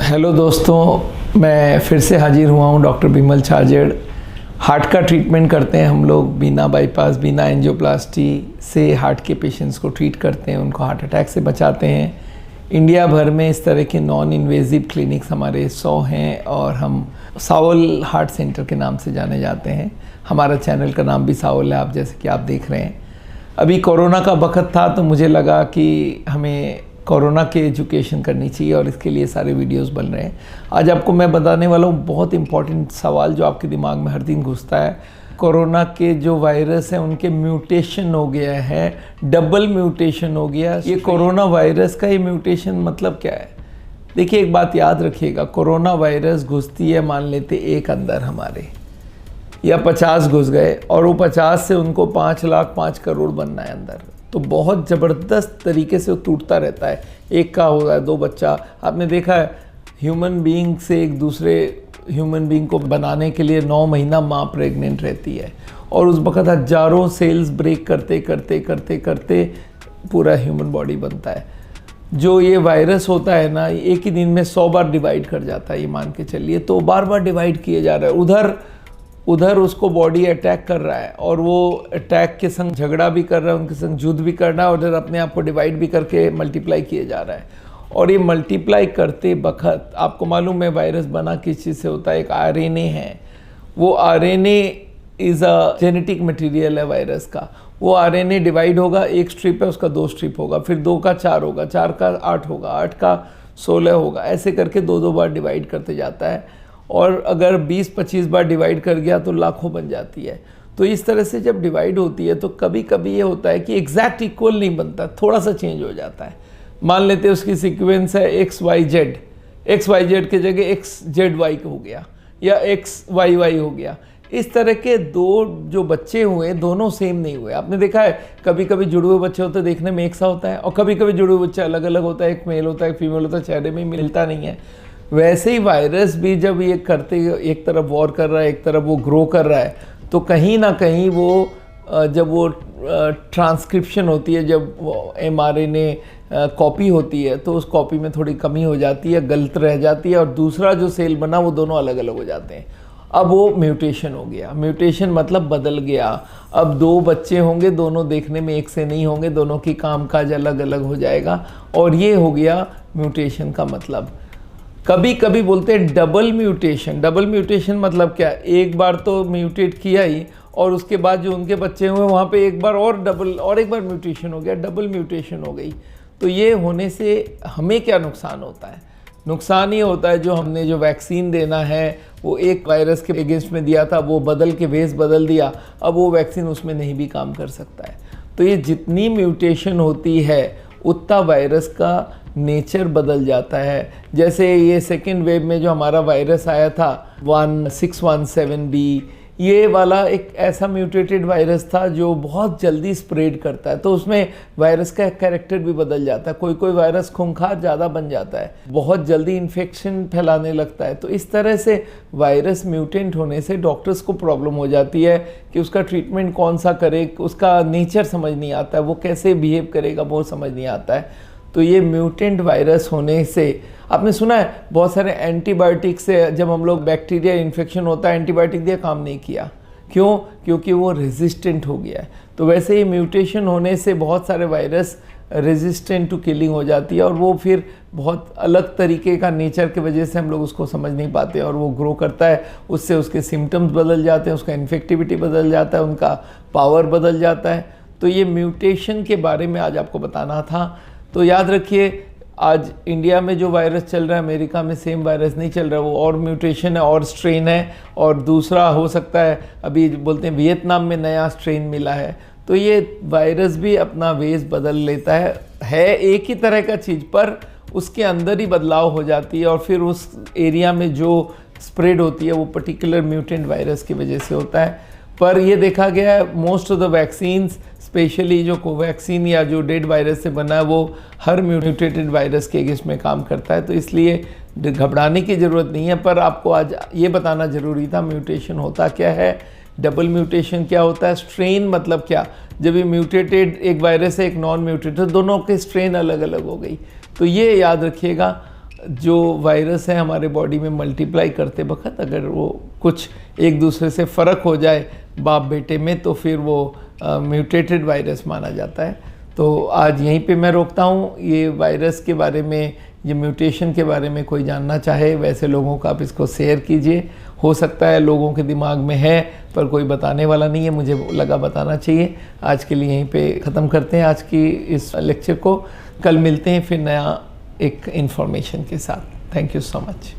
Hello दोस्तों, मैं फिर से हाजिर हुआ हूँ। डॉक्टर बिमल छाजेड़। हार्ट का ट्रीटमेंट करते हैं हम लोग। बिना बाईपास, बिना एंजियोप्लास्टी से हार्ट के पेशेंट्स को ट्रीट करते हैं, उनको हार्ट अटैक से बचाते हैं। इंडिया भर में इस तरह के नॉन इन्वेजिव क्लिनिक्स हमारे 100 हैं और हम सावल हार्ट सेंटर के नाम से जाने जाते हैं। हमारा चैनल का नाम भी सावल है, आप जैसे कि आप देख रहे हैं। अभी कोरोना का वक्त था तो मुझे लगा कि हमें कोरोना की एजुकेशन करनी चाहिए और इसके लिए सारे वीडियोस बन रहे हैं। आज आपको मैं बताने वाला हूँ बहुत इंपॉर्टेंट सवाल जो आपके दिमाग में हर दिन घुसता है। कोरोना के जो वायरस हैं उनके म्यूटेशन हो गया है, डबल म्यूटेशन हो गया। ये कोरोना वायरस का ये म्यूटेशन मतलब क्या है? देखिए, एक बात याद रखिएगा, कोरोना वायरस घुसती है, मान लेते एक अंदर हमारे या 50 घुस गए और वो 50 से उनको 5 लाख 5 करोड़ बनना है अंदर, तो बहुत ज़बरदस्त तरीके से वो टूटता रहता है। एक का होता है 2 बच्चा। आपने देखा है ह्यूमन बीइंग से एक दूसरे ह्यूमन बीइंग को बनाने के लिए 9 महीना माँ प्रेग्नेंट रहती है और उस वक़्त हज़ारों सेल्स ब्रेक करते करते करते करते पूरा ह्यूमन बॉडी बनता है। जो ये वायरस होता है ना, एक ही दिन में 100 बार डिवाइड कर जाता है, ये मान के चलिए। तो बार बार डिवाइड किए जा रहा है। उधर उसको बॉडी अटैक कर रहा है और वो अटैक के संग झगड़ा भी कर रहा है, उनके संग युद्ध भी कर रहा है और उधर अपने आप को डिवाइड भी करके मल्टीप्लाई किए जा रहा है। और ये मल्टीप्लाई करते वक्त आपको मालूम है वायरस बना किस चीज़ से होता है? एक आरएनए है। वो RNA is a genetic material है वायरस का। वो आरएनए डिवाइड होगा, एक स्ट्रिप है उसका 2 स्ट्रिप होगा, फिर 2 का 4 होगा, 4 का 8 होगा, 8 का 16 होगा, ऐसे करके 2-2 बार डिवाइड करते जाता है। और अगर 20-25 बार डिवाइड कर गया तो लाखों बन जाती है। तो इस तरह से जब डिवाइड होती है तो कभी कभी ये होता है कि एग्जैक्ट इक्वल नहीं बनता, थोड़ा सा चेंज हो जाता है। मान लेते हैं उसकी सीक्वेंस है XYZ, XYZ की जगह XZY हो गया या XYY हो गया। इस तरह के 2 जो बच्चे हुए दोनों सेम नहीं हुए। आपने देखा है कभी कभी जुड़े हुए बच्चे होते हैं, देखने में एक सा होता है, और कभी कभी जुड़े हुए बच्चे अलग अलग होता है, एक मेल होता है, एक फीमेल होता है, चेहरे में मिलता नहीं है। वैसे ही वायरस भी जब ये करते, एक तरफ वॉर कर रहा है, एक तरफ वो ग्रो कर रहा है, तो कहीं ना कहीं वो जब वो ट्रांसक्रिप्शन होती है, जब mRNA कॉपी होती है तो उस कॉपी में थोड़ी कमी हो जाती है, गलत रह जाती है और दूसरा जो सेल बना वो दोनों अलग अलग हो जाते हैं। अब वो म्यूटेशन हो गया। म्यूटेशन मतलब बदल गया। अब 2 बच्चे होंगे, दोनों देखने में एक से नहीं होंगे, दोनों की कामकाज अलग अलग हो जाएगा और ये हो गया म्यूटेशन का मतलब। कभी कभी बोलते हैं डबल म्यूटेशन। डबल म्यूटेशन मतलब क्या? एक बार तो म्यूटेट किया ही और उसके बाद जो उनके बच्चे हुए वहाँ पे एक बार और डबल और एक बार म्यूटेशन हो गया, डबल म्यूटेशन हो गई। तो ये होने से हमें क्या नुकसान होता है? नुकसान ये होता है जो हमने जो वैक्सीन देना है वो एक वायरस के अगेंस्ट में दिया था, वो बदल के बेस बदल दिया, अब वो वैक्सीन उसमें नहीं भी काम कर सकता है। तो ये जितनी म्यूटेशन होती है उतना वायरस का नेचर बदल जाता है। जैसे ये सेकेंड वेव में जो हमारा वायरस आया था 1617B, ये वाला एक ऐसा म्यूटेटेड वायरस था जो बहुत जल्दी स्प्रेड करता है, तो उसमें वायरस का कैरेक्टर भी बदल जाता है। कोई कोई वायरस खूंखार ज़्यादा बन जाता है, बहुत जल्दी इन्फेक्शन फैलाने लगता है। तो इस तरह से वायरस म्यूटेंट होने से डॉक्टर्स को प्रॉब्लम हो जाती है कि उसका ट्रीटमेंट कौन सा करे, उसका नेचर समझ नहीं आता है, वो कैसे बिहेव करेगा वो समझ नहीं आता है। तो ये म्यूटेंट वायरस होने से आपने सुना है बहुत सारे एंटीबायोटिक से, जब हम लोग बैक्टीरिया इन्फेक्शन होता है एंटीबायोटिक दिया काम नहीं किया, क्यों? क्योंकि वो रेजिस्टेंट हो गया है। तो वैसे ही म्यूटेशन होने से बहुत सारे वायरस रेजिस्टेंट टू किलिंग हो जाती है और वो फिर बहुत अलग तरीके का नेचर की वजह से हम लोग उसको समझ नहीं पाते और वो ग्रो करता है, उससे उसके सिम्टम्स बदल जाते हैं, उसका इन्फेक्टिविटी बदल जाता है, उनका पावर बदल जाता है। तो ये म्यूटेशन के बारे में आज आपको बताना था। तो याद रखिए, आज इंडिया में जो वायरस चल रहा है अमेरिका में सेम वायरस नहीं चल रहा है, वो और म्यूटेशन है और स्ट्रेन है और दूसरा हो सकता है, अभी बोलते हैं वियतनाम में नया स्ट्रेन मिला है। तो ये वायरस भी अपना वेस बदल लेता है एक ही तरह का चीज़ पर उसके अंदर ही बदलाव हो जाती है और फिर उस एरिया में जो स्प्रेड होती है वो पर्टिकुलर म्यूटेंट वायरस की वजह से होता है। पर ये देखा गया है most of the vaccines, specially जो कोवैक्सीन या जो डेड वायरस से बना है, वो हर म्यूटेटेड वायरस के अगेंस्ट में काम करता है। तो इसलिए घबराने की ज़रूरत नहीं है। पर आपको आज ये बताना ज़रूरी था म्यूटेशन होता क्या है, डबल म्यूटेशन क्या होता है, स्ट्रेन मतलब क्या। जब ये म्यूटेटेड एक वायरस है एक नॉन म्यूटेटेड, दोनों के स्ट्रेन अलग अलग हो गई। तो ये याद रखिएगा। जो वायरस है हमारे बॉडी में मल्टीप्लाई करते वक्त अगर वो कुछ एक दूसरे से फ़र्क हो जाए बाप बेटे में, तो फिर वो म्यूटेटेड वायरस माना जाता है। तो आज यहीं पे मैं रोकता हूँ। ये वायरस के बारे में, ये म्यूटेशन के बारे में कोई जानना चाहे वैसे लोगों को आप इसको शेयर कीजिए। हो सकता है लोगों के दिमाग में है पर कोई बताने वाला नहीं है, मुझे लगा बताना चाहिए। आज के लिए यहीं पे ख़त्म करते हैं आज की इस लेक्चर को। कल मिलते हैं फिर नया एक इन्फॉर्मेशन के साथ। Thank you so much.